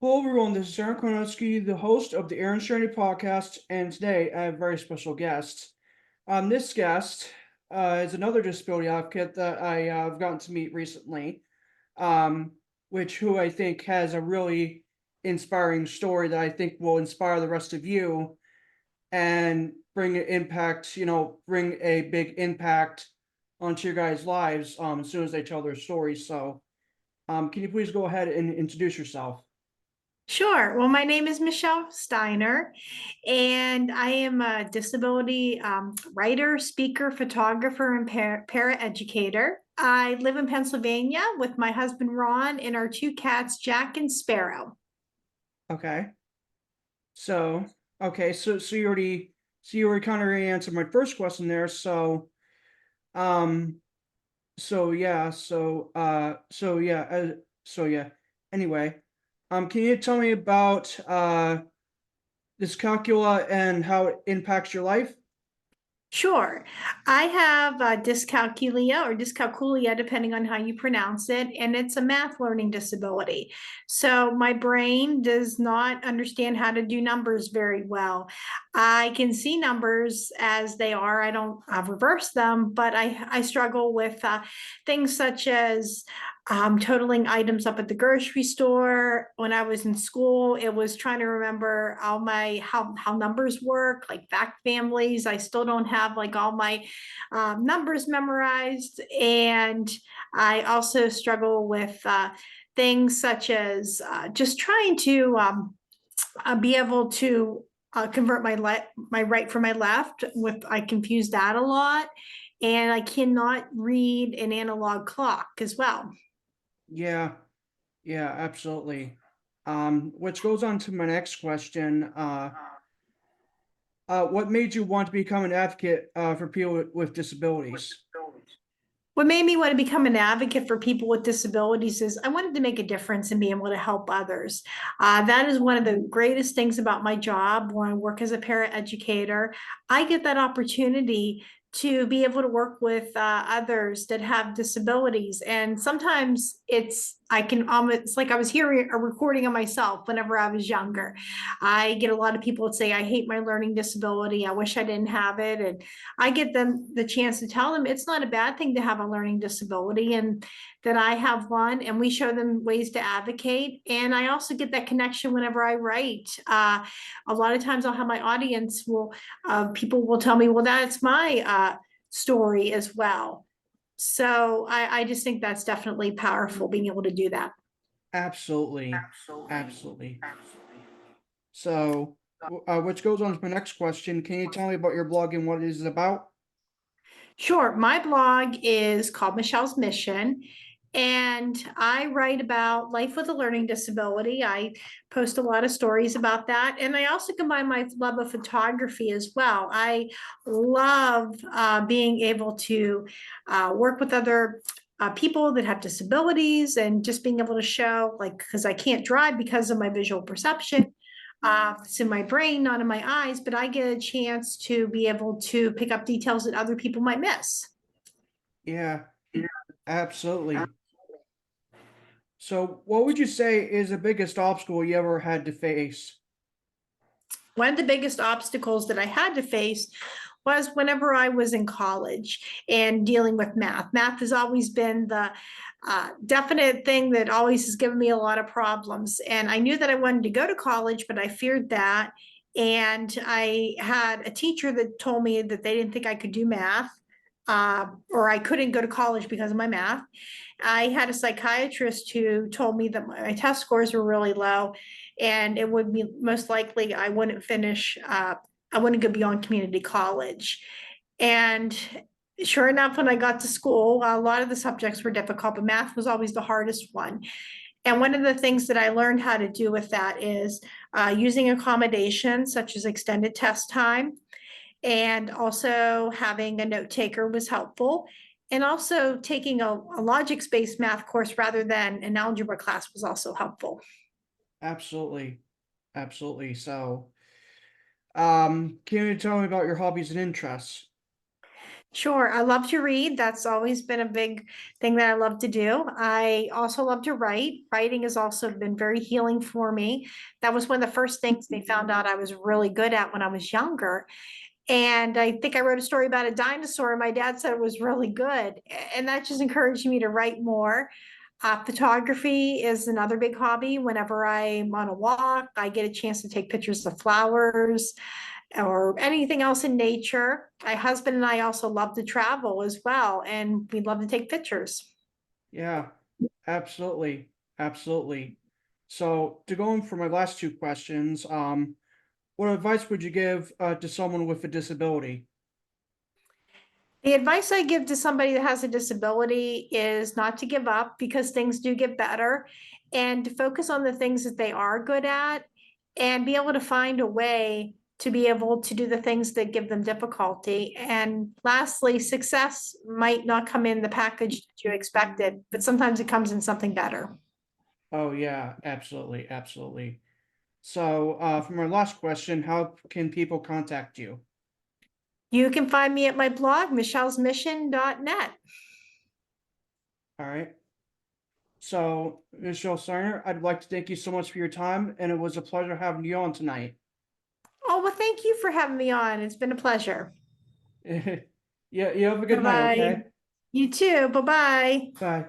Hello, everyone. This is Aaron Konowski, the host of the Aaron's Journey podcast, and today I have a very special guest. This guest is another disability advocate that I've gotten to meet recently, um, which who I think has a really inspiring story that I think will inspire the rest of you and bring an impact. Bring a big impact onto your guys' lives as soon as they tell their stories. So, can you please go ahead and introduce yourself? Sure. Well, my name is Michelle Steiner, and I am a disability writer, speaker, photographer, and para-educator. I live in Pennsylvania with my husband Ron and our two cats, Jack and Sparrow. Okay. So, okay, so you already kind of already answered my first question there. Um, so yeah, so yeah. Anyway, can you tell me about dyscalculia and how it impacts your life? Sure. I have dyscalculia or dyscalculia, depending on how you pronounce it, and it's a math learning disability. So my brain does not understand how to do numbers very well. I can see numbers as they are. I don't reverse them, but I struggle with things such as totaling items up at the grocery store. When I was in school, it was trying to remember all my how numbers work, like fact families. I still don't have like all my numbers memorized, and I also struggle with things such as just trying to be able to convert my right from my left. With I confuse that a lot, and I cannot read an analog clock as well. Yeah, yeah, absolutely. Which goes on to my next question. What made you want to become an advocate for people with disabilities? What made me want to become an advocate for people with disabilities is I wanted to make a difference and be able to help others. That is one of the greatest things about my job when I work as a paraeducator. I get that opportunity to be able to work with others that have disabilities. And sometimes I can almost, it's like I was hearing a recording of myself whenever I was younger. I get a lot of people that say, I hate my learning disability. I wish I didn't have it. And I get them the chance to tell them it's not a bad thing to have a learning disability and that I have one, and we show them ways to advocate. And I also get that connection whenever I write. A lot of times I'll have my audience people will tell me, well, that's my story as well. So I just think that's definitely powerful being able to do that. Absolutely, absolutely. So, which goes on to my next question. Can you tell me about your blog and what it is about? Sure. My blog is called Michelle's Mission, and I write about life with a learning disability. I post a lot of stories about that. And I also combine my love of photography as well. I love being able to work with other people that have disabilities and just being able to show, like, because I can't drive because of my visual perception. It's in my brain, not in my eyes, but I get a chance to be able to pick up details that other people might miss. Yeah, absolutely. So, what would you say is the biggest obstacle you ever had to face? One of the biggest obstacles that I had to face was whenever I was in college and dealing with math. Math has always been the definite thing that always has given me a lot of problems. And I knew that I wanted to go to college, but I feared that. And I had a teacher that told me that they didn't think I could do math. Or I couldn't go to college because of my math. I had a psychiatrist who told me that my test scores were really low, and it would be most likely I wouldn't finish. I wouldn't go beyond community college. And sure enough, when I got to school, a lot of the subjects were difficult, but math was always the hardest one. And one of the things that I learned how to do with that is using accommodations such as extended test time, and also having a note taker was helpful. And also taking a logics-based math course rather than an algebra class was also helpful. Absolutely, absolutely. So, can you tell me about your hobbies and interests? Sure. I love to read. That's always been a big thing that I love to do. I also love to write. Writing has also been very healing for me. That was one of the first things they found out I was really good at when I was younger. And I think I wrote a story about a dinosaur, and my dad said it was really good. And that just encouraged me to write more. Photography is another big hobby. Whenever I'm on a walk, I get a chance to take pictures of flowers or anything else in nature. My husband and I also love to travel as well, and we love to take pictures. Yeah, absolutely. Absolutely. So to go in for my last two questions, what advice would you give to someone with a disability? The advice I give to somebody that has a disability is not to give up because things do get better and to focus on the things that they are good at and be able to find a way to be able to do the things that give them difficulty. And lastly, success might not come in the package that you expected, but sometimes it comes in something better. Oh yeah, absolutely, absolutely. So for my last question, how can people contact you? You can find me at my blog, michellesmission.net. All right. So, Michelle Steiner, I'd like to thank you so much for your time, and it was a pleasure having you on tonight. Oh, well, thank you for having me on. It's been a pleasure. Yeah, you have a good night, Bye-bye. okay? You too. Bye-bye. Bye.